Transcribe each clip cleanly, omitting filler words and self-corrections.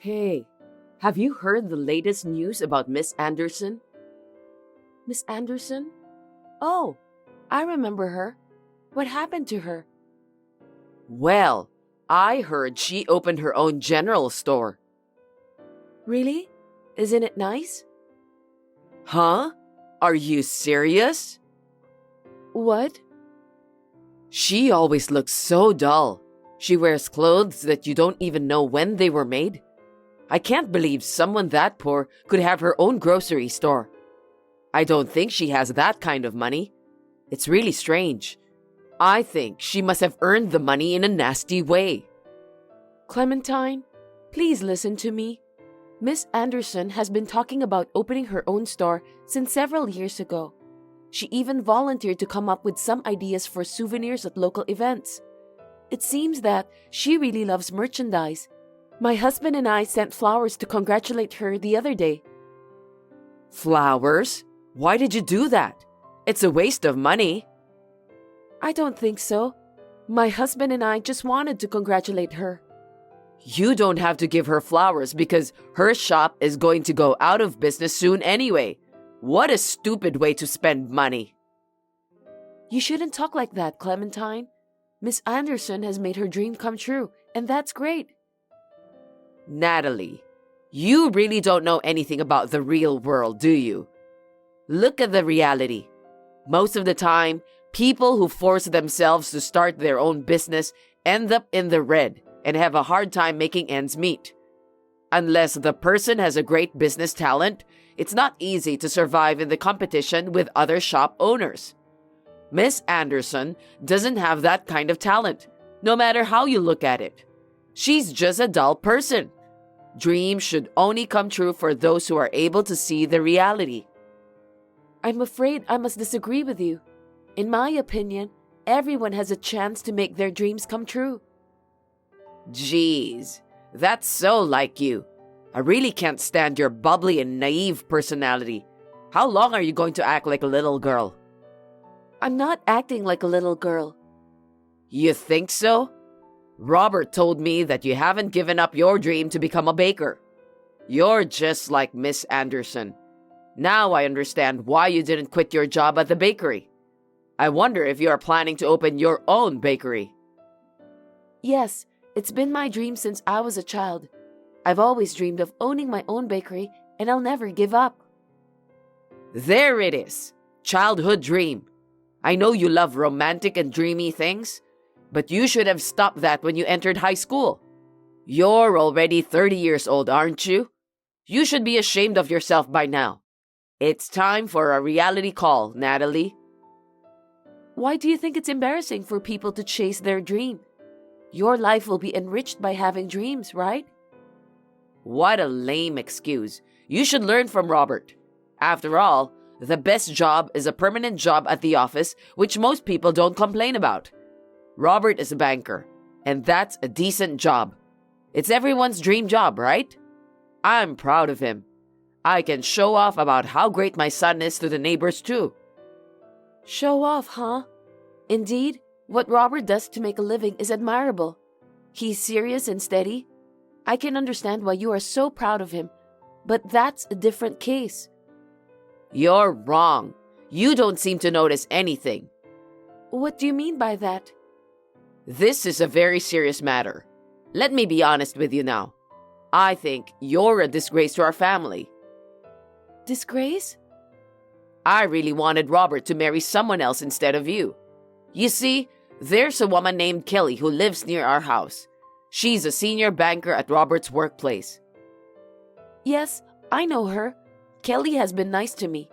Hey, have you heard the latest news about Miss Anderson? Miss Anderson? Oh, I remember her. What happened to her? Well, I heard she opened her own general store. Really? Isn't it nice? Huh? Are you serious? What? She always looks so dull. She wears clothes that you don't even know when they were made. I can't believe someone that poor could have her own grocery store. I don't think she has that kind of money. It's really strange. I think she must have earned the money in a nasty way. Clementine, please listen to me. Miss Anderson has been talking about opening her own store since several years ago. She even volunteered to come up with some ideas for souvenirs at local events. It seems that she really loves merchandise. My husband and I sent flowers to congratulate her the other day. Flowers? Why did you do that? It's a waste of money. I don't think so. My husband and I just wanted to congratulate her. You don't have to give her flowers because her shop is going to go out of business soon anyway. What a stupid way to spend money. You shouldn't talk like that, Clementine. Miss Anderson has made her dream come true, and that's great. Natalie, you really don't know anything about the real world, do you? Look at the reality. Most of the time, people who force themselves to start their own business end up in the red and have a hard time making ends meet. Unless the person has a great business talent, it's not easy to survive in the competition with other shop owners. Miss Anderson doesn't have that kind of talent, no matter how you look at it. She's just a dull person. Dreams should only come true for those who are able to see the reality. I'm afraid I must disagree with you. In my opinion, everyone has a chance to make their dreams come true. Jeez, that's so like you. I really can't stand your bubbly and naive personality. How long are you going to act like a little girl? I'm not acting like a little girl. You think so? Robert told me that you haven't given up your dream to become a baker. You're just like Miss Anderson. Now I understand why you didn't quit your job at the bakery. I wonder if you are planning to open your own bakery. Yes, it's been my dream since I was a child. I've always dreamed of owning my own bakery, and I'll never give up. There it is. Childhood dream. I know you love romantic and dreamy things, but you should have stopped that when you entered high school. You're already 30 years old, aren't you? You should be ashamed of yourself by now. It's time for a reality call, Natalie. Why do you think it's embarrassing for people to chase their dream? Your life will be enriched by having dreams, right? What a lame excuse. You should learn from Robert. After all, the best job is a permanent job at the office, which most people don't complain about. Robert is a banker, and that's a decent job. It's everyone's dream job, right? I'm proud of him. I can show off about how great my son is to the neighbors too. Show off, huh? Indeed, what Robert does to make a living is admirable. He's serious and steady. I can understand why you are so proud of him, but that's a different case. You're wrong. You don't seem to notice anything. What do you mean by that? This is a very serious matter. Let me be honest with you now. I think you're a disgrace to our family. Disgrace? I really wanted Robert to marry someone else instead of you. You see, there's a woman named Kelly who lives near our house. She's a senior banker at Robert's workplace. Yes, I know her. Kelly has been nice to me.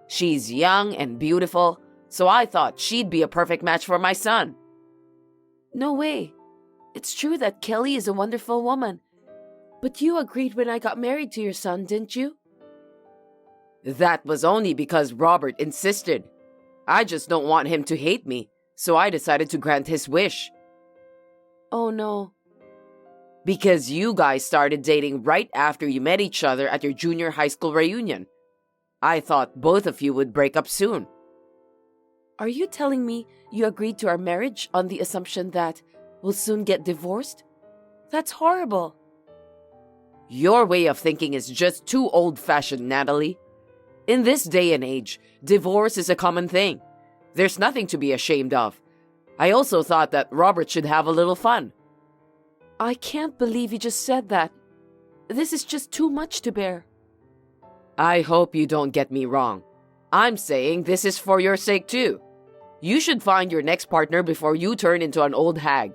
She's young and beautiful, so I thought she'd be a perfect match for my son. No way. It's true that Kelly is a wonderful woman. But you agreed when I got married to your son, didn't you? That was only because Robert insisted. I just don't want him to hate me, so I decided to grant his wish. Oh no. Because you guys started dating right after you met each other at your junior high school reunion. I thought both of you would break up soon. Are you telling me you agreed to our marriage on the assumption that we'll soon get divorced? That's horrible. Your way of thinking is just too old-fashioned, Natalie. In this day and age, divorce is a common thing. There's nothing to be ashamed of. I also thought that Robert should have a little fun. I can't believe you just said that. This is just too much to bear. I hope you don't get me wrong. I'm saying this is for your sake too. You should find your next partner before you turn into an old hag.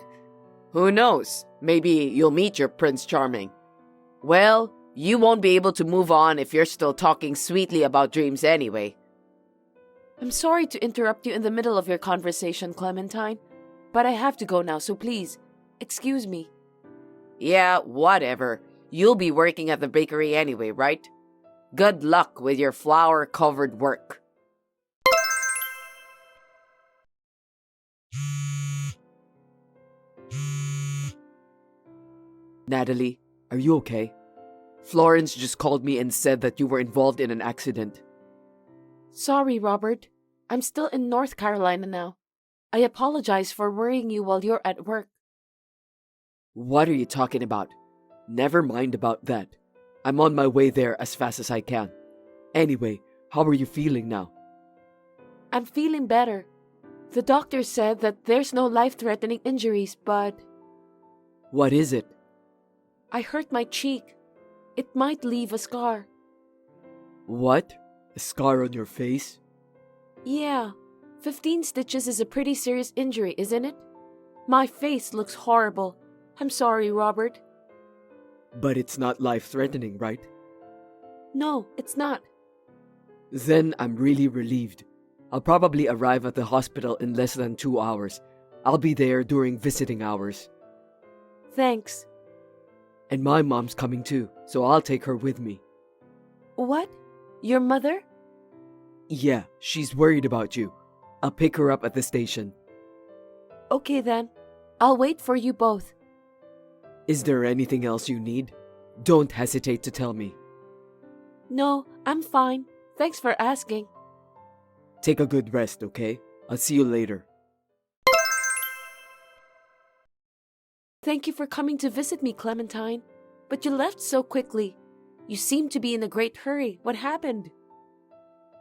Who knows? Maybe you'll meet your Prince Charming. Well, you won't be able to move on if you're still talking sweetly about dreams anyway. I'm sorry to interrupt you in the middle of your conversation, Clementine, but I have to go now, so please, excuse me. Yeah, whatever. You'll be working at the bakery anyway, right? Good luck with your flour-covered work. Natalie, are you okay? Florence just called me and said that you were involved in an accident. Sorry, Robert. I'm still in North Carolina now. I apologize for worrying you while you're at work. What are you talking about? Never mind about that. I'm on my way there as fast as I can. Anyway, how are you feeling now? I'm feeling better. The doctor said that there's no life-threatening injuries, but What is it? I hurt my cheek. It might leave a scar. What? A scar on your face? Yeah, 15 stitches is a pretty serious injury, isn't it? My face looks horrible. I'm sorry, Robert. But it's not life-threatening, right? No, it's not. Then I'm really relieved. I'll probably arrive at the hospital in less than 2 hours. I'll be there during visiting hours. Thanks. And my mom's coming too, so I'll take her with me. What? Your mother? Yeah, she's worried about you. I'll pick her up at the station. Okay then. I'll wait for you both. Is there anything else you need? Don't hesitate to tell me. No, I'm fine. Thanks for asking. Take a good rest, okay? I'll see you later. Thank you for coming to visit me, Clementine. But you left so quickly. You seem to be in a great hurry. What happened?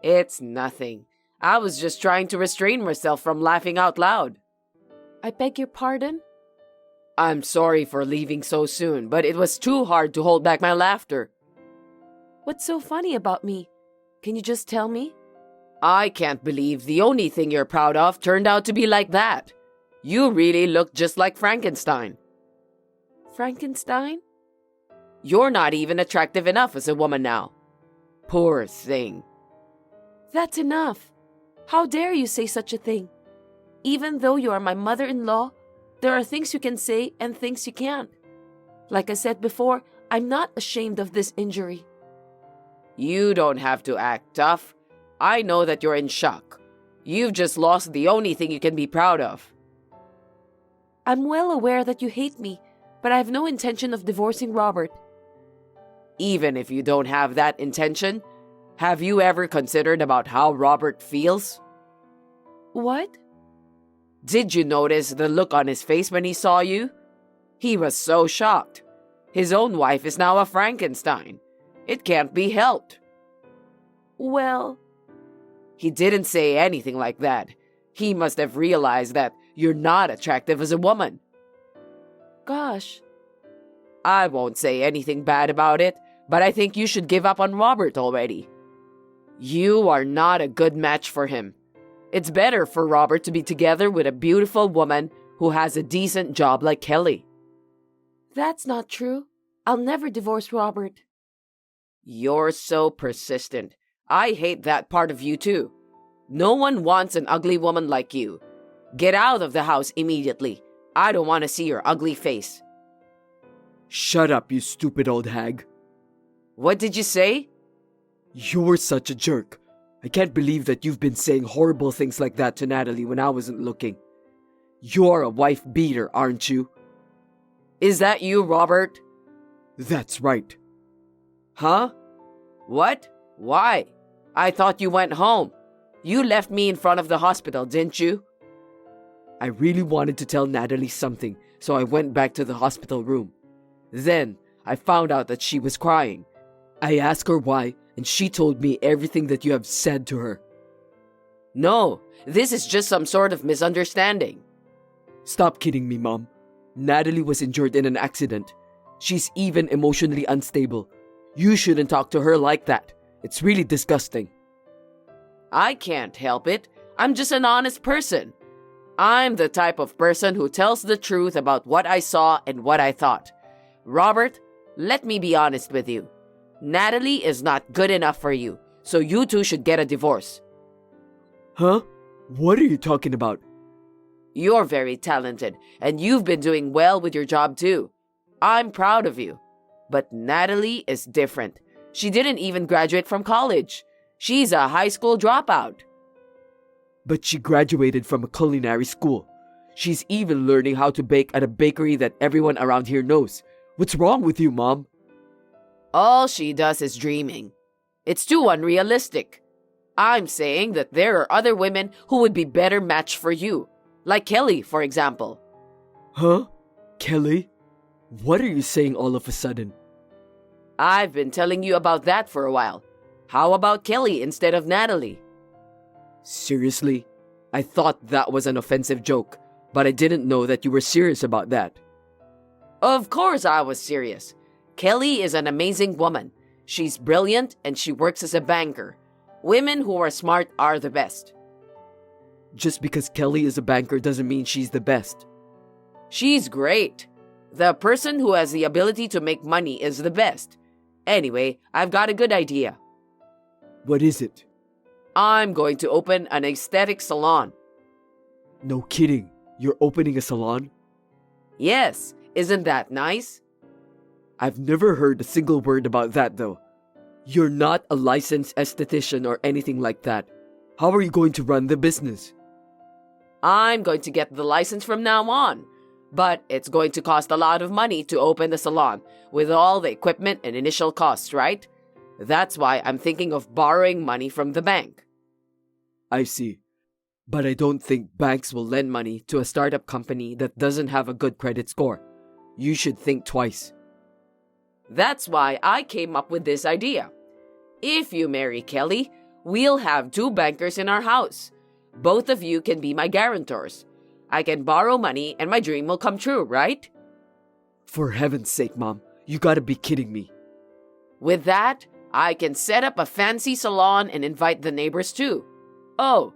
It's nothing. I was just trying to restrain myself from laughing out loud. I beg your pardon? I'm sorry for leaving so soon, but it was too hard to hold back my laughter. What's so funny about me? Can you just tell me? I can't believe the only thing you're proud of turned out to be like that. You really look just like Frankenstein. Frankenstein? You're not even attractive enough as a woman now. Poor thing. That's enough. How dare you say such a thing? Even though you are my mother-in-law, there are things you can say and things you can't. Like I said before, I'm not ashamed of this injury. You don't have to act tough. I know that you're in shock. You've just lost the only thing you can be proud of. I'm well aware that you hate me, but I have no intention of divorcing Robert. Even if you don't have that intention, have you ever considered about how Robert feels? What? Did you notice the look on his face when he saw you? He was so shocked. His own wife is now a Frankenstein. It can't be helped. Well, he didn't say anything like that. He must have realized that you're not attractive as a woman. Gosh. I won't say anything bad about it, but I think you should give up on Robert already. You are not a good match for him. It's better for Robert to be together with a beautiful woman who has a decent job like Kelly. That's not true. I'll never divorce Robert. You're so persistent. I hate that part of you too. No one wants an ugly woman like you. Get out of the house immediately. I don't want to see your ugly face. Shut up, you stupid old hag. What did you say? You're such a jerk. I can't believe that you've been saying horrible things like that to Natalie when I wasn't looking. You're a wife beater, aren't you? Is that you, Robert? That's right. Huh? What? Why? I thought you went home. You left me in front of the hospital, didn't you? I really wanted to tell Natalie something, so I went back to the hospital room. Then, I found out that she was crying. I asked her why, and she told me everything that you have said to her. No, this is just some sort of misunderstanding. Stop kidding me, Mom. Natalie was injured in an accident. She's even emotionally unstable. You shouldn't talk to her like that. It's really disgusting. I can't help it. I'm just an honest person. I'm the type of person who tells the truth about what I saw and what I thought. Robert, let me be honest with you. Natalie is not good enough for you, so you two should get a divorce. Huh? What are you talking about? You're very talented, and you've been doing well with your job too. I'm proud of you. But Natalie is different. She didn't even graduate from college. She's a high school dropout. But she graduated from a culinary school. She's even learning how to bake at a bakery that everyone around here knows. What's wrong with you, Mom? All she does is dreaming. It's too unrealistic. I'm saying that there are other women who would be better matched for you. Like Kelly, for example. Huh? Kelly? What are you saying all of a sudden? I've been telling you about that for a while. How about Kelly instead of Natalie? Seriously? I thought that was an offensive joke, but I didn't know that you were serious about that. Of course I was serious. Kelly is an amazing woman. She's brilliant and she works as a banker. Women who are smart are the best. Just because Kelly is a banker doesn't mean she's the best. She's great. The person who has the ability to make money is the best. Anyway, I've got a good idea. What is it? I'm going to open an aesthetic salon. No kidding. You're opening a salon? Yes. Isn't that nice? I've never heard a single word about that though. You're not a licensed esthetician or anything like that. How are you going to run the business? I'm going to get the license from now on. But it's going to cost a lot of money to open the salon with all the equipment and initial costs, right? That's why I'm thinking of borrowing money from the bank. I see. But I don't think banks will lend money to a startup company that doesn't have a good credit score. You should think twice. That's why I came up with this idea. If you marry Kelly, we'll have 2 bankers in our house. Both of you can be my guarantors. I can borrow money and my dream will come true, right? For heaven's sake, Mom, you gotta be kidding me. With that, I can set up a fancy salon and invite the neighbors too. Oh,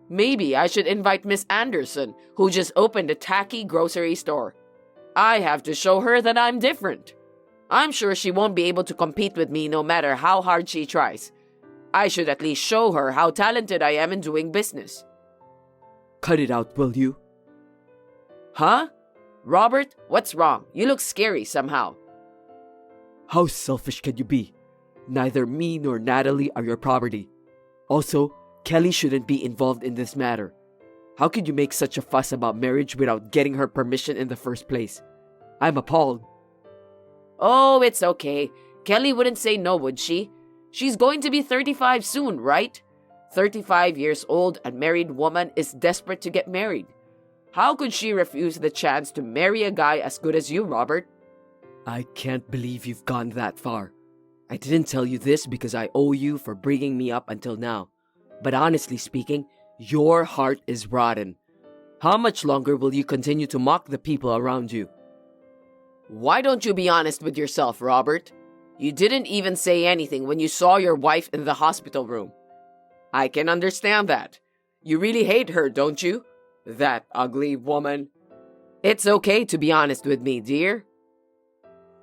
maybe I should invite Miss Anderson, who just opened a tacky grocery store. I have to show her that I'm different. I'm sure she won't be able to compete with me no matter how hard she tries. I should at least show her how talented I am in doing business. Cut it out, will you? Huh? Robert, what's wrong? You look scary somehow. How selfish can you be? Neither me nor Natalie are your property. Also, Kelly shouldn't be involved in this matter. How could you make such a fuss about marriage without getting her permission in the first place? I'm appalled. Oh, it's okay. Kelly wouldn't say no, would she? She's going to be 35 soon, right? 35 years old, a married woman is desperate to get married. How could she refuse the chance to marry a guy as good as you, Robert? I can't believe you've gone that far. I didn't tell you this because I owe you for bringing me up until now. But honestly speaking, your heart is rotten. How much longer will you continue to mock the people around you? Why don't you be honest with yourself, Robert? You didn't even say anything when you saw your wife in the hospital room. I can understand that. You really hate her, don't you? That ugly woman. It's okay to be honest with me, dear.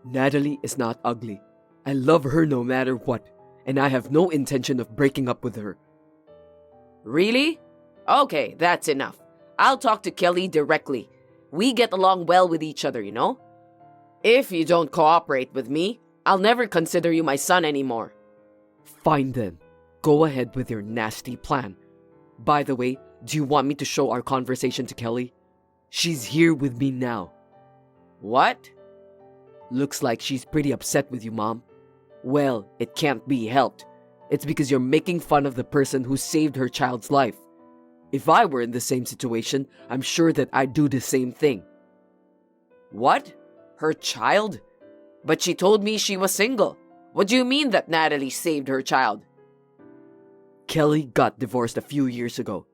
Natalie is not ugly. I love her no matter what, and I have no intention of breaking up with her. Really? Okay, that's enough. I'll talk to Kelly directly. We get along well with each other, you know? If you don't cooperate with me, I'll never consider you my son anymore. Fine then. Go ahead with your nasty plan. By the way, do you want me to show our conversation to Kelly? She's here with me now. What? Looks like she's pretty upset with you, Mom. Well, it can't be helped. It's because you're making fun of the person who saved her child's life. If I were in the same situation, I'm sure that I'd do the same thing. What? Her child? But she told me she was single. What do you mean that Natalie saved her child? Kelly got divorced a few years ago.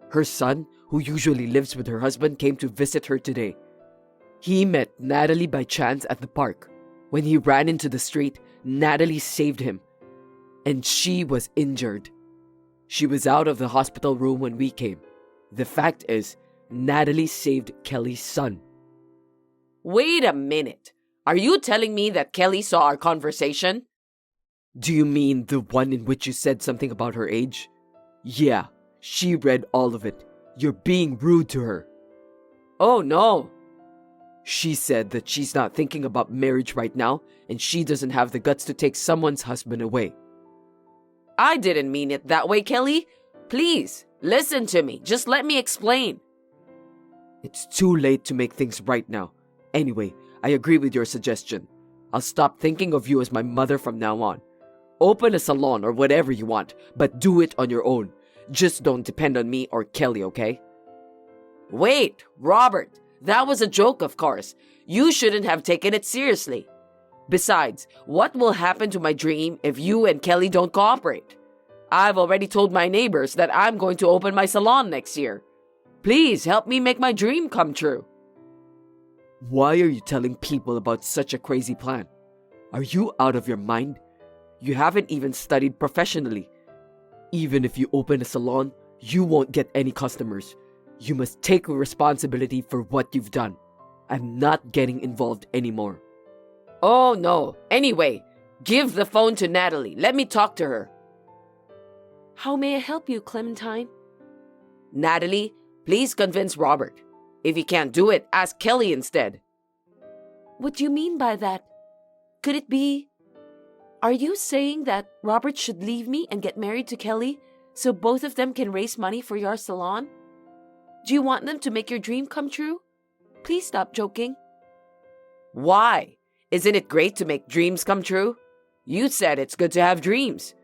Her son, who usually lives with her husband, came to visit her today. He met Natalie by chance at the park. When he ran into the street, Natalie saved him, and she was injured. She was out of the hospital room when we came. The fact is, Natalie saved Kelly's son. Wait a minute. Are you telling me that Kelly saw our conversation? Do you mean the one in which you said something about her age? Yeah, she read all of it. You're being rude to her. Oh no. She said that she's not thinking about marriage right now, and she doesn't have the guts to take someone's husband away. I didn't mean it that way, Kelly. Please, listen to me. Just let me explain. It's too late to make things right now. Anyway, I agree with your suggestion. I'll stop thinking of you as my mother from now on. Open a salon or whatever you want, but do it on your own. Just don't depend on me or Kelly, okay? Wait, Robert, that was a joke, of course. You shouldn't have taken it seriously. Besides, what will happen to my dream if you and Kelly don't cooperate? I've already told my neighbors that I'm going to open my salon next year. Please help me make my dream come true. Why are you telling people about such a crazy plan? Are you out of your mind? You haven't even studied professionally. Even if you open a salon, you won't get any customers. You must take responsibility for what you've done. I'm not getting involved anymore. Oh no. Anyway, give the phone to Natalie. Let me talk to her. How may I help you, Clementine? Natalie, please convince Robert. If he can't do it, ask Kelly instead. What do you mean by that? Could it be... Are you saying that Robert should leave me and get married to Kelly so both of them can raise money for your salon? Do you want them to make your dream come true? Please stop joking. Why? Isn't it great to make dreams come true? You said it's good to have dreams.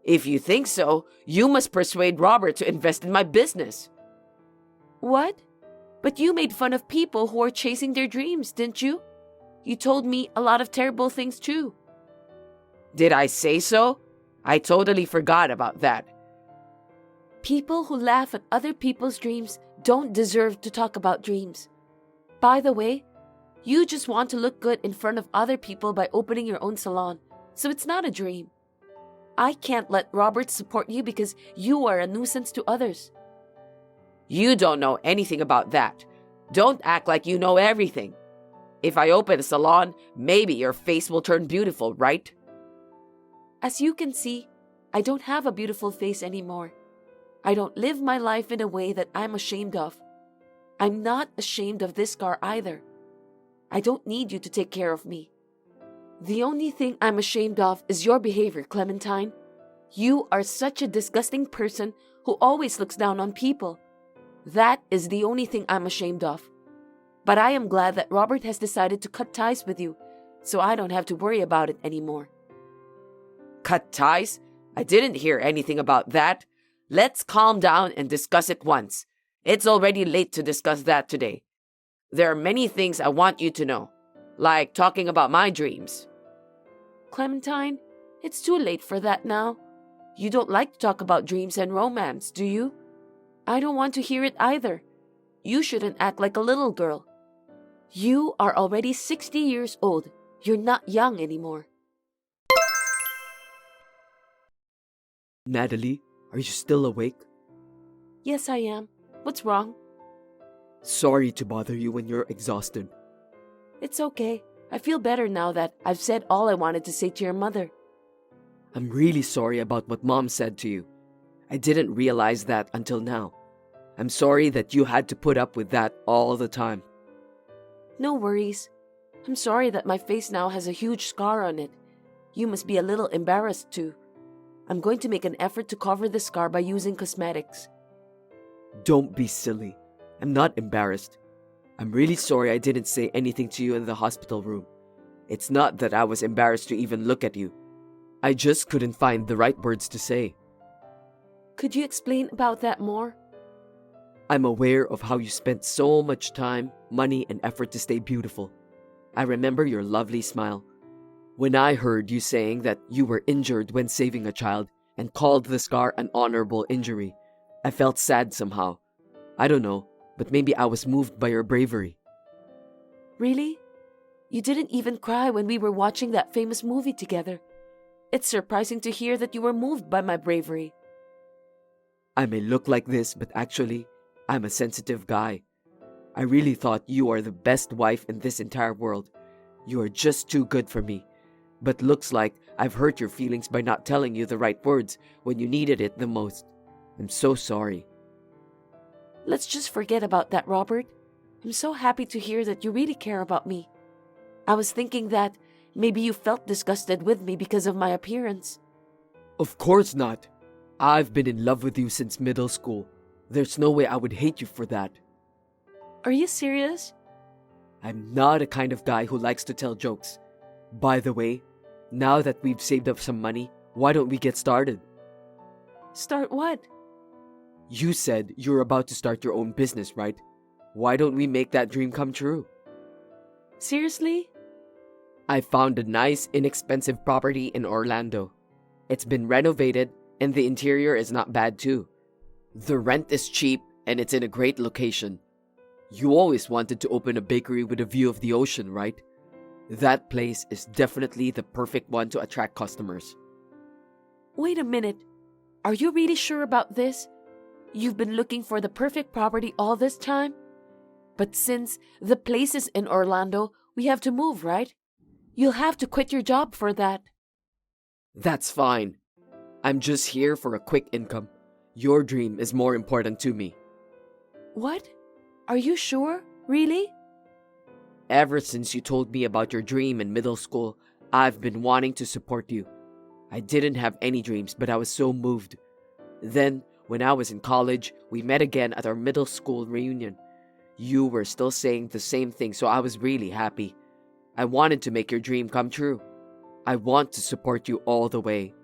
If you think so, you must persuade Robert to invest in my business. What? But you made fun of people who are chasing their dreams, didn't you? You told me a lot of terrible things too. Did I say so? I totally forgot about that. People who laugh at other people's dreams don't deserve to talk about dreams. By the way, you just want to look good in front of other people by opening your own salon, so it's not a dream. I can't let Robert support you because you are a nuisance to others. You don't know anything about that. Don't act like you know everything. If I open a salon, maybe your face will turn beautiful, right? As you can see, I don't have a beautiful face anymore. I don't live my life in a way that I'm ashamed of. I'm not ashamed of this scar either. I don't need you to take care of me. The only thing I'm ashamed of is your behavior, Clementine. You are such a disgusting person who always looks down on people. That is the only thing I'm ashamed of. But I am glad that Robert has decided to cut ties with you, so I don't have to worry about it anymore. Cut ties? I didn't hear anything about that. Let's calm down and discuss it once. It's already late to discuss that today. There are many things I want you to know, like talking about my dreams. Clementine, it's too late for that now. You don't like to talk about dreams and romance, do you? I don't want to hear it either. You shouldn't act like a little girl. You are already 60 years old. You're not young anymore. Natalie, are you still awake? Yes, I am. What's wrong? Sorry to bother you when you're exhausted. It's okay. I feel better now that I've said all I wanted to say to your mother. I'm really sorry about what Mom said to you. I didn't realize that until now. I'm sorry that you had to put up with that all the time. No worries. I'm sorry that my face now has a huge scar on it. You must be a little embarrassed too. I'm going to make an effort to cover the scar by using cosmetics. Don't be silly. I'm not embarrassed. I'm really sorry I didn't say anything to you in the hospital room. It's not that I was embarrassed to even look at you. I just couldn't find the right words to say. Could you explain about that more? I'm aware of how you spent so much time, money, and effort to stay beautiful. I remember your lovely smile. When I heard you saying that you were injured when saving a child and called the scar an honorable injury, I felt sad somehow. I don't know, but maybe I was moved by your bravery. Really? You didn't even cry when we were watching that famous movie together. It's surprising to hear that you were moved by my bravery. I may look like this, but actually, I'm a sensitive guy. I really thought you are the best wife in this entire world. You are just too good for me. But looks like I've hurt your feelings by not telling you the right words when you needed it the most. I'm so sorry. Let's just forget about that, Robert. I'm so happy to hear that you really care about me. I was thinking that maybe you felt disgusted with me because of my appearance. Of course not. I've been in love with you since middle school. There's no way I would hate you for that. Are you serious? I'm not a kind of guy who likes to tell jokes. By the way, now that we've saved up some money, why don't we get started? Start what? You said you're about to start your own business, right? Why don't we make that dream come true? Seriously? I found a nice, inexpensive property in Orlando. It's been renovated and the interior is not bad too. The rent is cheap and it's in a great location. You always wanted to open a bakery with a view of the ocean, right? That place is definitely the perfect one to attract customers. Wait a minute. Are you really sure about this? You've been looking for the perfect property all this time? But since the place is in Orlando, we have to move, right? You'll have to quit your job for that. That's fine. I'm just here for a quick income. Your dream is more important to me. What? Are you sure? Really? Ever since you told me about your dream in middle school, I've been wanting to support you. I didn't have any dreams, but I was so moved. Then, when I was in college, we met again at our middle school reunion. You were still saying the same thing, so I was really happy. I wanted to make your dream come true. I want to support you all the way.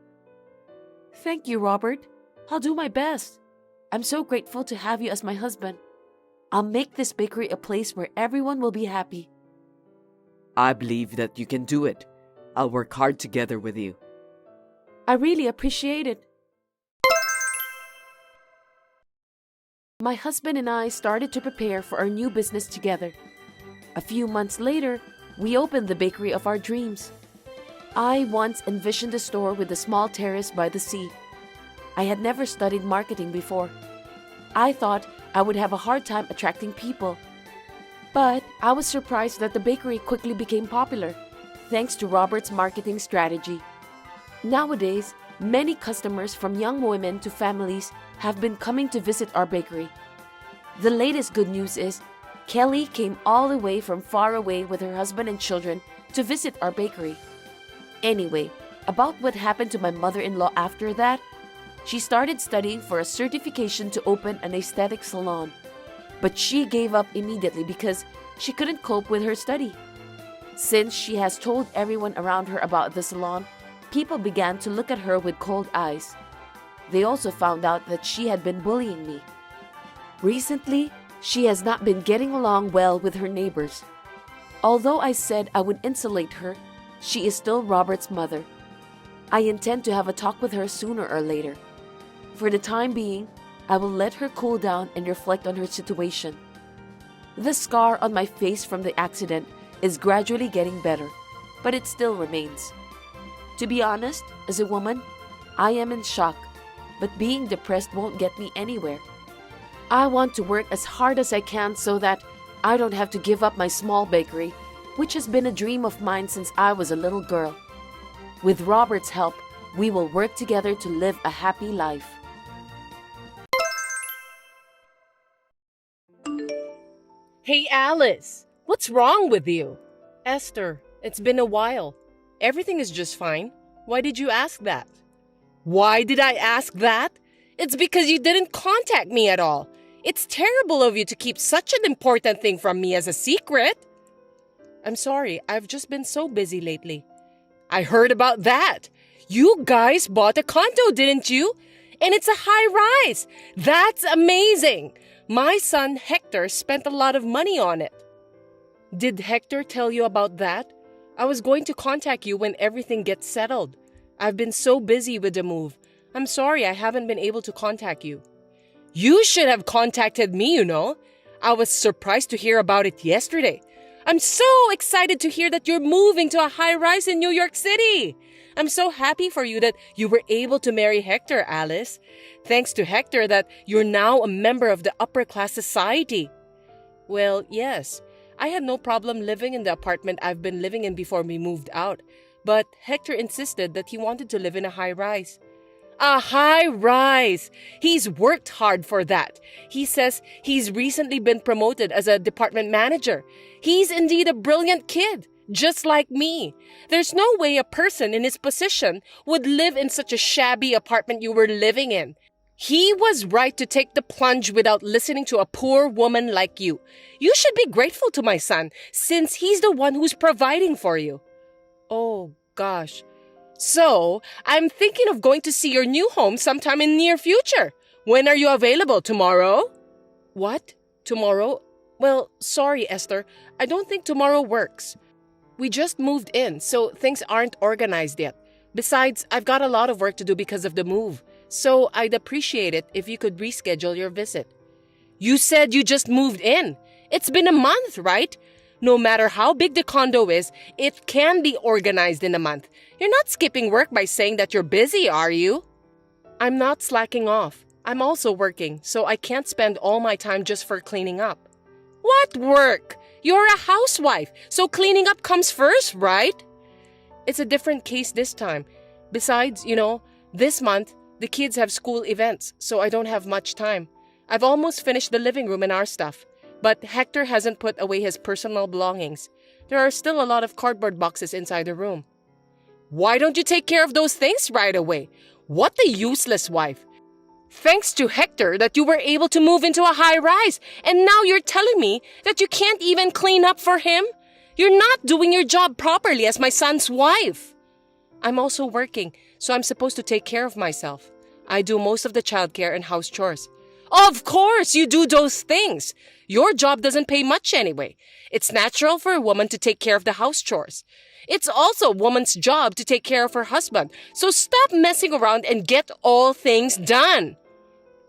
Thank you, Robert. I'll do my best. I'm so grateful to have you as my husband. I'll make this bakery a place where everyone will be happy. I believe that you can do it. I'll work hard together with you. I really appreciate it. My husband and I started to prepare for our new business together. A few months later, we opened the bakery of our dreams. I once envisioned a store with a small terrace by the sea. I had never studied marketing before. I thought I would have a hard time attracting people. But I was surprised that the bakery quickly became popular, thanks to Robert's marketing strategy. Nowadays, many customers from young women to families have been coming to visit our bakery. The latest good news is Kelly came all the way from far away with her husband and children to visit our bakery. Anyway, about what happened to my mother-in-law after that, she started studying for a certification to open an aesthetic salon. But she gave up immediately because she couldn't cope with her study. Since she has told everyone around her about the salon, people began to look at her with cold eyes. They also found out that she had been bullying me. Recently, she has not been getting along well with her neighbors. Although I said I would insulate her, she is still Robert's mother. I intend to have a talk with her sooner or later. For the time being, I will let her cool down and reflect on her situation. The scar on my face from the accident is gradually getting better, but it still remains. To be honest, as a woman, I am in shock, but being depressed won't get me anywhere. I want to work as hard as I can so that I don't have to give up my small bakery, which has been a dream of mine since I was a little girl. With Robert's help, we will work together to live a happy life. Hey, Alice, what's wrong with you? Esther, it's been a while. Everything is just fine. Why did you ask that? Why did I ask that? It's because you didn't contact me at all. It's terrible of you to keep such an important thing from me as a secret. I'm sorry, I've just been so busy lately. I heard about that. You guys bought a condo, didn't you? And it's a high rise. That's amazing. My son Hector spent a lot of money on it. Did Hector tell you about that? I was going to contact you when everything gets settled. I've been so busy with the move. I'm sorry I haven't been able to contact you. You should have contacted me, you know. I was surprised to hear about it yesterday. I'm so excited to hear that you're moving to a high-rise in New York City. I'm so happy for you that you were able to marry Hector, Alice. Thanks to Hector that you're now a member of the upper-class society. Well, yes. I had no problem living in the apartment I've been living in before we moved out. But Hector insisted that he wanted to live in a high-rise. A high-rise! He's worked hard for that. He says he's recently been promoted as a department manager. He's indeed a brilliant kid, just like me. There's no way a person in his position would live in such a shabby apartment you were living in. He was right to take the plunge without listening to a poor woman like you. You should be grateful to my son, since he's the one who's providing for you. Oh, gosh. So, I'm thinking of going to see your new home sometime in near future. When are you available? Tomorrow? What? Tomorrow? Well, sorry, Esther. I don't think tomorrow works. We just moved in, so things aren't organized yet. Besides, I've got a lot of work to do because of the move. So, I'd appreciate it if you could reschedule your visit. You said you just moved in. It's been a month, right? No matter how big the condo is, it can be organized in a month. You're not skipping work by saying that you're busy, are you? I'm not slacking off. I'm also working, so I can't spend all my time just for cleaning up. What work? You're a housewife, so cleaning up comes first, right? It's a different case this time. Besides, this month, the kids have school events, so I don't have much time. I've almost finished the living room and our stuff. But Hector hasn't put away his personal belongings. There are still a lot of cardboard boxes inside the room. Why don't you take care of those things right away? What a useless wife. Thanks to Hector that you were able to move into a high-rise, and now you're telling me that you can't even clean up for him? You're not doing your job properly as my son's wife. I'm also working, so I'm supposed to take care of myself. I do most of the childcare and house chores. Of course, you do those things. Your job doesn't pay much anyway. It's natural for a woman to take care of the house chores. It's also a woman's job to take care of her husband. So stop messing around and get all things done.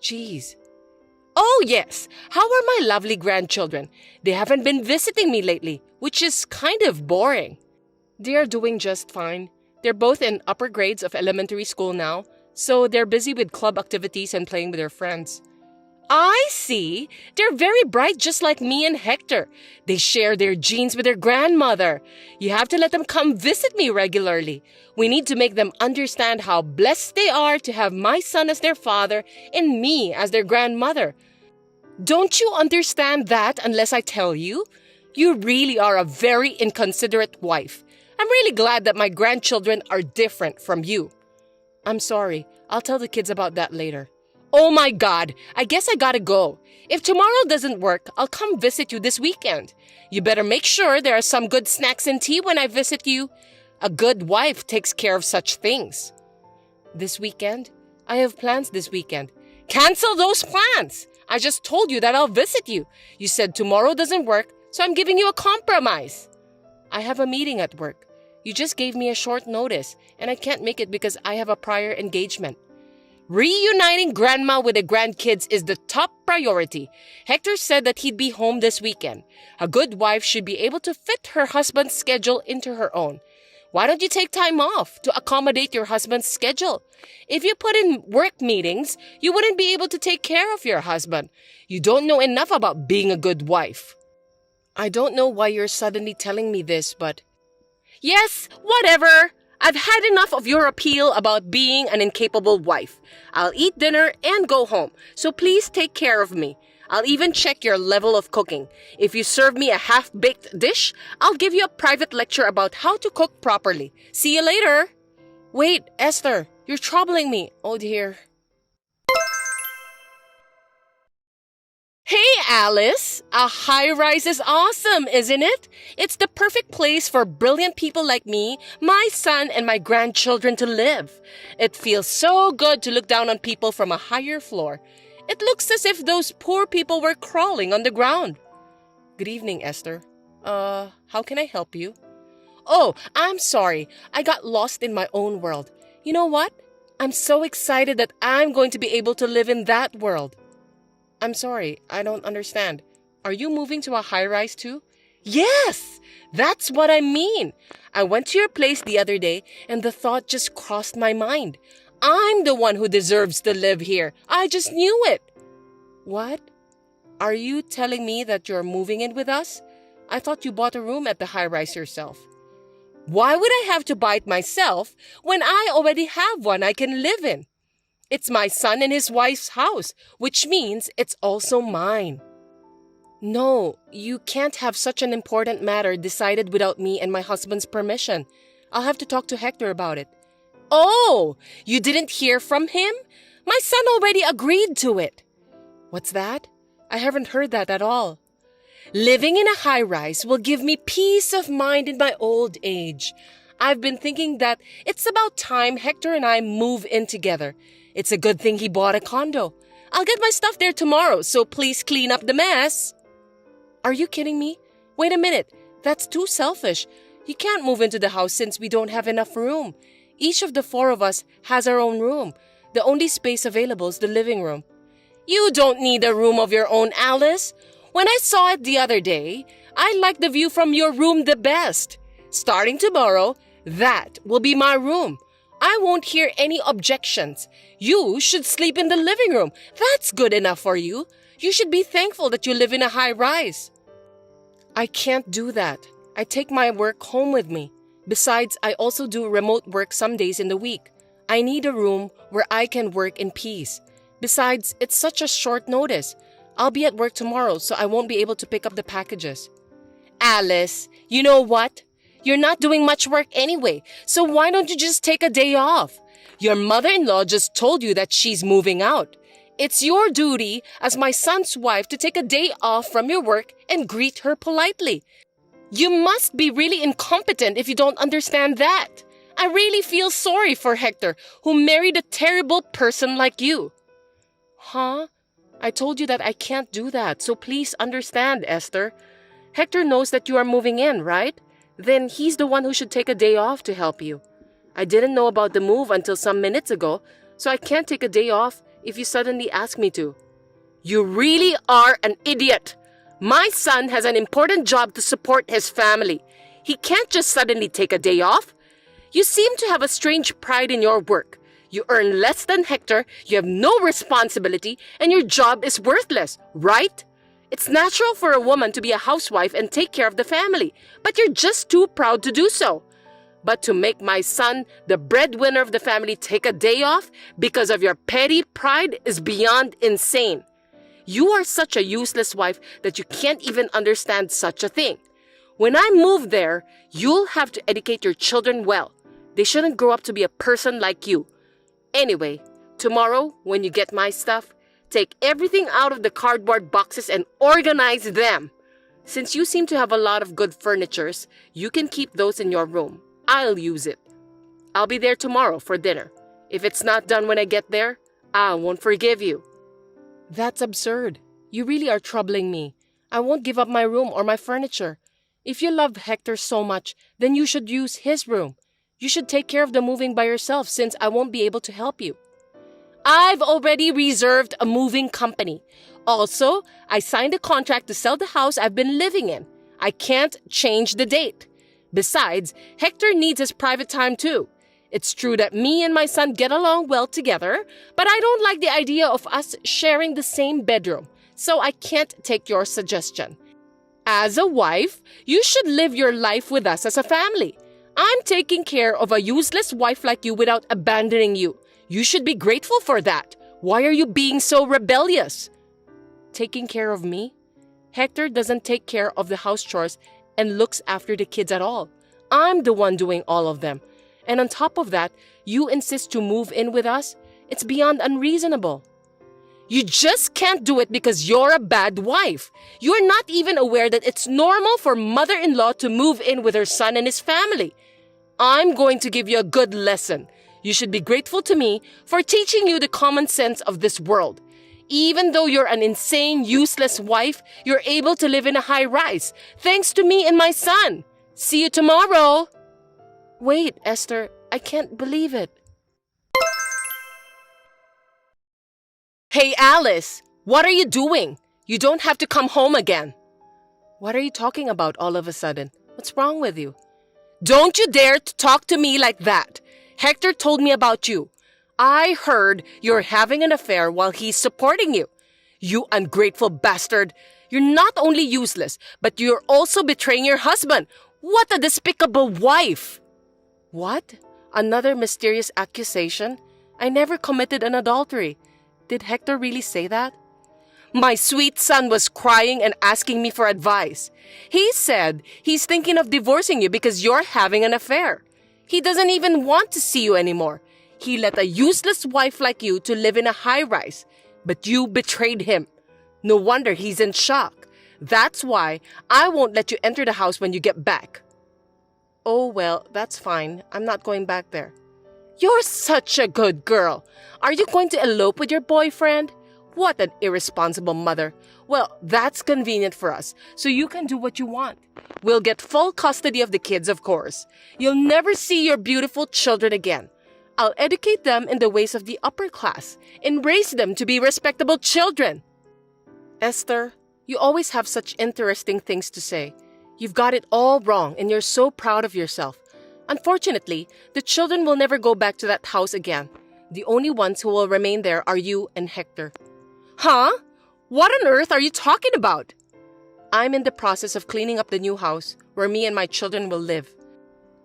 Jeez. Oh, yes. How are my lovely grandchildren? They haven't been visiting me lately, which is kind of boring. They are doing just fine. They're both in upper grades of elementary school now, so they're busy with club activities and playing with their friends. I see. They're very bright just like me and Hector. They share their genes with their grandmother. You have to let them come visit me regularly. We need to make them understand how blessed they are to have my son as their father and me as their grandmother. Don't you understand that unless I tell you? You really are a very inconsiderate wife. I'm really glad that my grandchildren are different from you. I'm sorry. I'll tell the kids about that later. Oh my God, I guess I gotta go. If tomorrow doesn't work, I'll come visit you this weekend. You better make sure there are some good snacks and tea when I visit you. A good wife takes care of such things. This weekend? I have plans this weekend. Cancel those plans! I just told you that I'll visit you. You said tomorrow doesn't work, so I'm giving you a compromise. I have a meeting at work. You just gave me a short notice, and I can't make it because I have a prior engagement. Reuniting Grandma with the grandkids is the top priority. Hector said that he'd be home this weekend. A good wife should be able to fit her husband's schedule into her own. Why don't you take time off to accommodate your husband's schedule? If you put in work meetings, you wouldn't be able to take care of your husband. You don't know enough about being a good wife. I don't know why you're suddenly telling me this, but... Yes, whatever. I've had enough of your appeal about being an incapable wife. I'll eat dinner and go home, so please take care of me. I'll even check your level of cooking. If you serve me a half-baked dish, I'll give you a private lecture about how to cook properly. See you later. Wait, Esther, you're troubling me. Oh dear. Hey, Alice! A high-rise is awesome, isn't it? It's the perfect place for brilliant people like me, my son, and my grandchildren to live. It feels so good to look down on people from a higher floor. It looks as if those poor people were crawling on the ground. Good evening, Esther. How can I help you? Oh, I'm sorry. I got lost in my own world. You know what? I'm so excited that I'm going to be able to live in that world. I'm sorry, I don't understand. Are you moving to a high-rise too? Yes! That's what I mean. I went to your place the other day and the thought just crossed my mind. I'm the one who deserves to live here. I just knew it. What? Are you telling me that you're moving in with us? I thought you bought a room at the high-rise yourself. Why would I have to buy it myself when I already have one I can live in? It's my son and his wife's house, which means it's also mine. No, you can't have such an important matter decided without me and my husband's permission. I'll have to talk to Hector about it. Oh, you didn't hear from him? My son already agreed to it. What's that? I haven't heard that at all. Living in a high-rise will give me peace of mind in my old age. I've been thinking that it's about time Hector and I move in together. It's a good thing he bought a condo. I'll get my stuff there tomorrow, so please clean up the mess. Are you kidding me? Wait a minute. That's too selfish. You can't move into the house since we don't have enough room. Each of the four of us has our own room. The only space available is the living room. You don't need a room of your own, Alice. When I saw it the other day, I like the view from your room the best. Starting tomorrow, that will be my room. I won't hear any objections. You should sleep in the living room. That's good enough for you. You should be thankful that you live in a high-rise. I can't do that. I take my work home with me. Besides, I also do remote work some days in the week. I need a room where I can work in peace. Besides, it's such a short notice. I'll be at work tomorrow, so I won't be able to pick up the packages. Alice, you know what? You're not doing much work anyway, so why don't you just take a day off? Your mother-in-law just told you that she's moving out. It's your duty as my son's wife to take a day off from your work and greet her politely. You must be really incompetent if you don't understand that. I really feel sorry for Hector, who married a terrible person like you. Huh? I told you that I can't do that, so please understand, Esther. Hector knows that you are moving in, right? Then he's the one who should take a day off to help you. I didn't know about the move until some minutes ago, so I can't take a day off if you suddenly ask me to. You really are an idiot. My son has an important job to support his family. He can't just suddenly take a day off. You seem to have a strange pride in your work. You earn less than Hector, you have no responsibility, and your job is worthless, right? It's natural for a woman to be a housewife and take care of the family, but you're just too proud to do so. But to make my son, the breadwinner of the family, take a day off because of your petty pride is beyond insane. You are such a useless wife that you can't even understand such a thing. When I move there, you'll have to educate your children well. They shouldn't grow up to be a person like you. Anyway, tomorrow, when you get my stuff, take everything out of the cardboard boxes and organize them. Since you seem to have a lot of good furnitures, you can keep those in your room. I'll use it. I'll be there tomorrow for dinner. If it's not done when I get there, I won't forgive you. That's absurd. You really are troubling me. I won't give up my room or my furniture. If you love Hector so much, then you should use his room. You should take care of the moving by yourself since I won't be able to help you. I've already reserved a moving company. Also, I signed a contract to sell the house I've been living in. I can't change the date. Besides, Hector needs his private time too. It's true that me and my son get along well together, but I don't like the idea of us sharing the same bedroom, so I can't take your suggestion. As a wife, you should live your life with us as a family. I'm taking care of a useless wife like you without abandoning you. You should be grateful for that. Why are you being so rebellious? Taking care of me? Hector doesn't take care of the house chores and looks after the kids at all. I'm the one doing all of them. And on top of that, you insist to move in with us? It's beyond unreasonable. You just can't do it because you're a bad wife. You're not even aware that it's normal for mother-in-law to move in with her son and his family. I'm going to give you a good lesson. You should be grateful to me for teaching you the common sense of this world. Even though you're an insane, useless wife, you're able to live in a high rise, thanks to me and my son. See you tomorrow. Wait, Esther, I can't believe it. Hey, Alice, what are you doing? You don't have to come home again. What are you talking about all of a sudden? What's wrong with you? Don't you dare to talk to me like that. Hector told me about you. I heard you're having an affair while he's supporting you. You ungrateful bastard. You're not only useless, but you're also betraying your husband. What a despicable wife! What? Another mysterious accusation? I never committed an adultery. Did Hector really say that? My sweet son was crying and asking me for advice. He said he's thinking of divorcing you because you're having an affair. He doesn't even want to see you anymore. He let a useless wife like you to live in a high-rise, but you betrayed him. No wonder he's in shock. That's why I won't let you enter the house when you get back. Oh, well, that's fine. I'm not going back there. You're such a good girl. Are you going to elope with your boyfriend? What an irresponsible mother. Well, that's convenient for us, so you can do what you want. We'll get full custody of the kids, of course. You'll never see your beautiful children again. I'll educate them in the ways of the upper class and raise them to be respectable children. Esther, you always have such interesting things to say. You've got it all wrong and you're so proud of yourself. Unfortunately, the children will never go back to that house again. The only ones who will remain there are you and Hector. Huh? What on earth are you talking about? I'm in the process of cleaning up the new house where me and my children will live.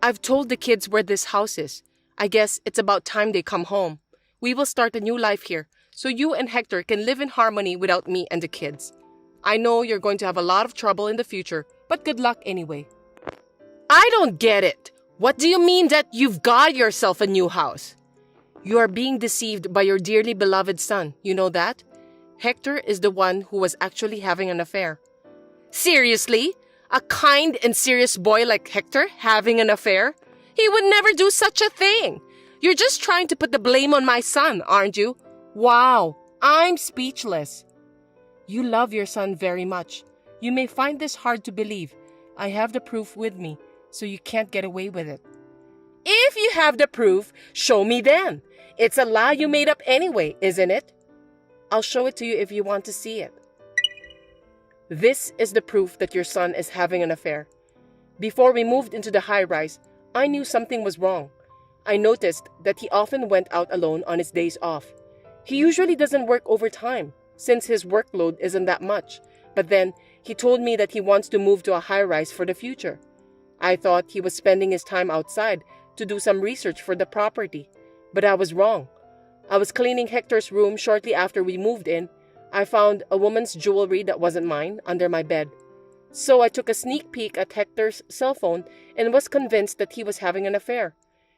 I've told the kids where this house is. I guess it's about time they come home. We will start a new life here, so you and Hector can live in harmony without me and the kids. I know you're going to have a lot of trouble in the future, but good luck anyway. I don't get it. What do you mean that you've got yourself a new house? You are being deceived by your dearly beloved son, you know that? Hector is the one who was actually having an affair. Seriously? A kind and serious boy like Hector having an affair? He would never do such a thing. You're just trying to put the blame on my son, aren't you? Wow, I'm speechless. You love your son very much. You may find this hard to believe. I have the proof with me, so you can't get away with it. If you have the proof, show me then. It's a lie you made up anyway, isn't it? I'll show it to you if you want to see it. This is the proof that your son is having an affair. Before we moved into the high-rise, I knew something was wrong. I noticed that he often went out alone on his days off. He usually doesn't work overtime, since his workload isn't that much. But then, he told me that he wants to move to a high-rise for the future. I thought he was spending his time outside to do some research for the property. But I was wrong. I was cleaning Hector's room shortly after we moved in. I found a woman's jewelry that wasn't mine under my bed. So I took a sneak peek at Hector's cell phone and was convinced that he was having an affair.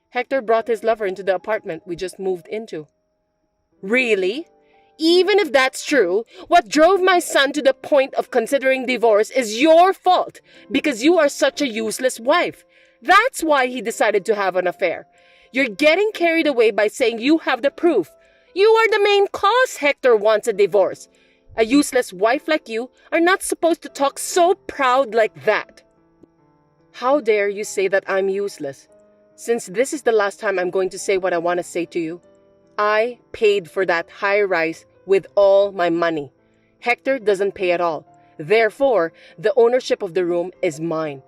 Hector brought his lover into the apartment we just moved into. Really? Even if that's true, what drove my son to the point of considering divorce is your fault because you are such a useless wife. That's why he decided to have an affair. You're getting carried away by saying you have the proof. You are the main cause Hector wants a divorce. A useless wife like you are not supposed to talk so proud like that. How dare you say that I'm useless? Since this is the last time I'm going to say what I want to say to you, I paid for that high-rise with all my money. Hector doesn't pay at all. Therefore, the ownership of the room is mine.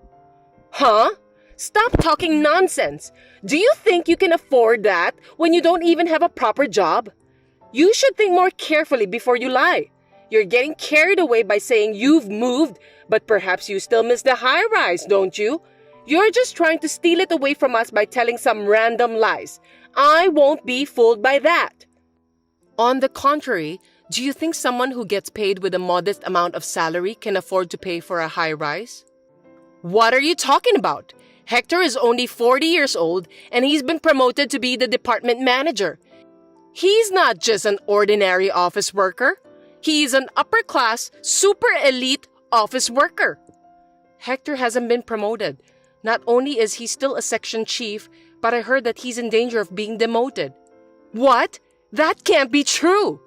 Huh? Stop talking nonsense. Do you think you can afford that when you don't even have a proper job? You should think more carefully before you lie. You're getting carried away by saying you've moved, but perhaps you still miss the high-rise, don't you? You're just trying to steal it away from us by telling some random lies. I won't be fooled by that. On the contrary, do you think someone who gets paid with a modest amount of salary can afford to pay for a high-rise? What are you talking about? Hector is only 40 years old and he's been promoted to be the department manager. He's not just an ordinary office worker. He's an upper-class, super elite office worker. Hector hasn't been promoted. Not only is he still a section chief, but I heard that he's in danger of being demoted. What? That can't be true!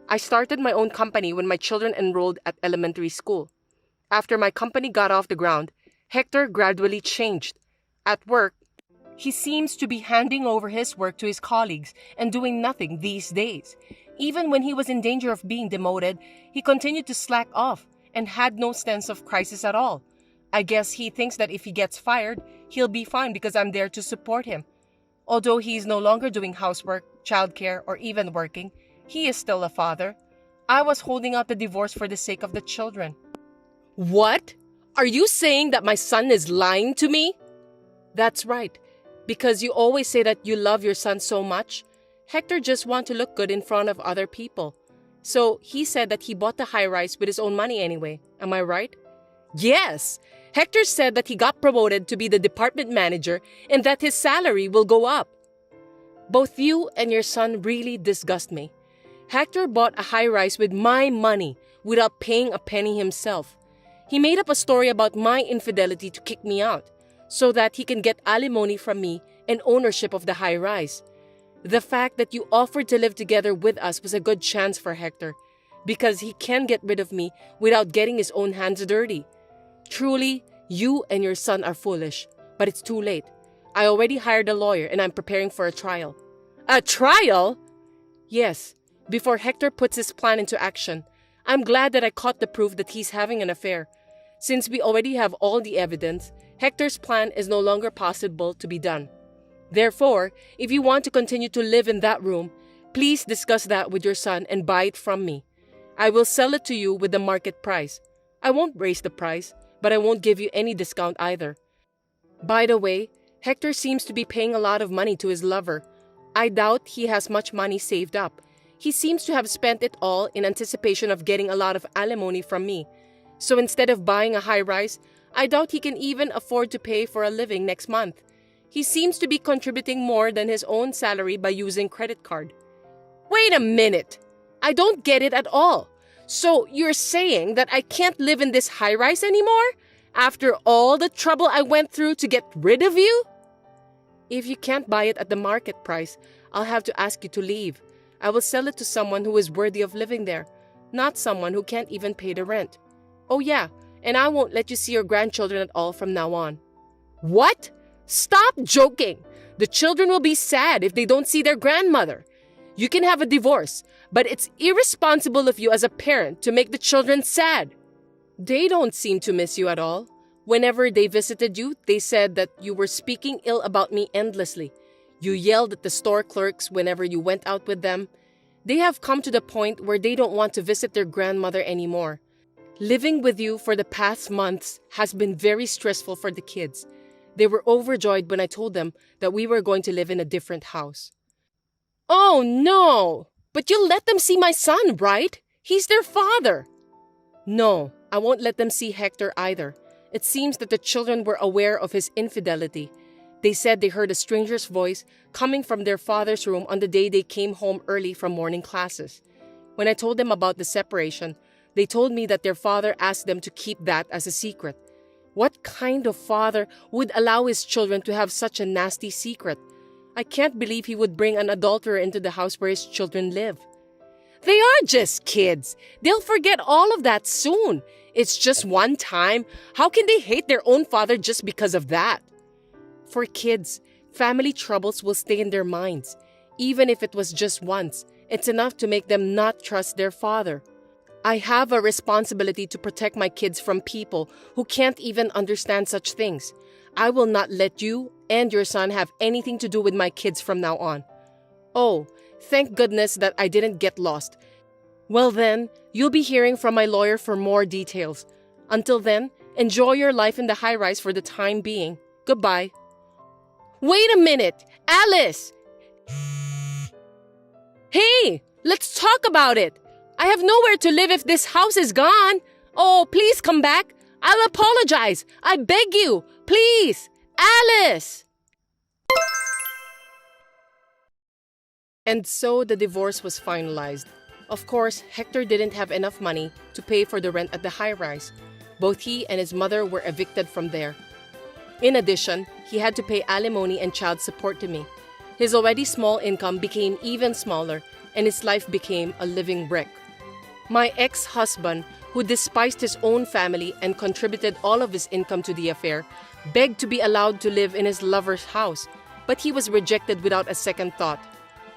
I started my own company when my children enrolled at elementary school. After my company got off the ground, Hector gradually changed. At work, He seems to be handing over his work to his colleagues and doing nothing these days. Even when he was in danger of being demoted, he continued to slack off and had no sense of crisis at all. I guess he thinks that if he gets fired, he'll be fine because I'm there to support him. Although he is no longer doing housework, childcare, or even working, he is still a father. I was holding out the divorce for the sake of the children. What? Are you saying that my son is lying to me? That's right, because you always say that you love your son so much. Hector just wants to look good in front of other people. So he said that he bought the high-rise with his own money anyway. Am I right? Yes! Hector said that he got promoted to be the department manager and that his salary will go up. Both you and your son really disgust me. Hector bought a high-rise with my money without paying a penny himself. He made up a story about my infidelity to kick me out so that he can get alimony from me and ownership of the high-rise. The fact that you offered to live together with us was a good chance for Hector because he can get rid of me without getting his own hands dirty. Truly, you and your son are foolish, but it's too late. I already hired a lawyer and I'm preparing for a trial. A trial? Yes, before Hector puts his plan into action. I'm glad that I caught the proof that he's having an affair. Since we already have all the evidence, Hector's plan is no longer possible to be done. Therefore, if you want to continue to live in that room, please discuss that with your son and buy it from me. I will sell it to you with the market price. I won't raise the price, but I won't give you any discount either. By the way, Hector seems to be paying a lot of money to his lover. I doubt he has much money saved up. He seems to have spent it all in anticipation of getting a lot of alimony from me. So instead of buying a high-rise, I doubt he can even afford to pay for a living next month. He seems to be contributing more than his own salary by using credit card. Wait a minute! I don't get it at all. So you're saying that I can't live in this high-rise anymore? After all the trouble I went through to get rid of you? If you can't buy it at the market price, I'll have to ask you to leave. I will sell it to someone who is worthy of living there, not someone who can't even pay the rent. Oh yeah, and I won't let you see your grandchildren at all from now on. What? Stop joking! The children will be sad if they don't see their grandmother. You can have a divorce, but it's irresponsible of you as a parent to make the children sad. They don't seem to miss you at all. Whenever they visited you, they said that you were speaking ill about me endlessly. You yelled at the store clerks whenever you went out with them. They have come to the point where they don't want to visit their grandmother anymore. Living with you for the past months has been very stressful for the kids. They were overjoyed when I told them that we were going to live in a different house. Oh no! But you'll let them see my son, right? He's their father. No, I won't let them see Hector either. It seems that the children were aware of his infidelity. They said they heard a stranger's voice coming from their father's room on the day they came home early from morning classes. When I told them about the separation, they told me that their father asked them to keep that as a secret. What kind of father would allow his children to have such a nasty secret? I can't believe he would bring an adulterer into the house where his children live. They are just kids. They'll forget all of that soon. It's just one time. How can they hate their own father just because of that? For kids, family troubles will stay in their minds. Even if it was just once, it's enough to make them not trust their father. I have a responsibility to protect my kids from people who can't even understand such things. I will not let you and your son have anything to do with my kids from now on. Oh, thank goodness that I didn't get lost. Well then, you'll be hearing from my lawyer for more details. Until then, enjoy your life in the high-rise for the time being. Goodbye. Wait a minute! Alice! Hey! Let's talk about it! I have nowhere to live if this house is gone. Oh, please come back. I'll apologize. I beg you. Please. Alice! And so the divorce was finalized. Of course, Hector didn't have enough money to pay for the rent at the high-rise. Both he and his mother were evicted from there. In addition, he had to pay alimony and child support to me. His already small income became even smaller, and his life became a living brick. My ex-husband, who despised his own family and contributed all of his income to the affair, begged to be allowed to live in his lover's house. but he was rejected without a second thought.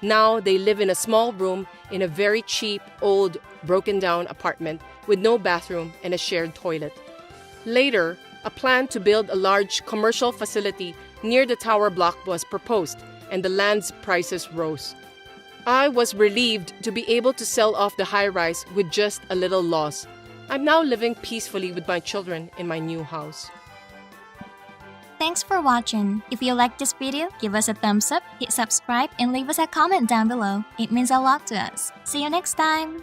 Now they live in a small room in a very cheap, old, broken-down apartment with no bathroom and a shared toilet. Later, a plan to build a large commercial facility near the tower block was proposed, and the land's prices rose. I was relieved to be able to sell off the high-rise with just a little loss. I'm now living peacefully with my children in my new house. Thanks for watching. If you liked this video, give us a thumbs up, hit subscribe, and leave us a comment down below. It means a lot to us. See you next time!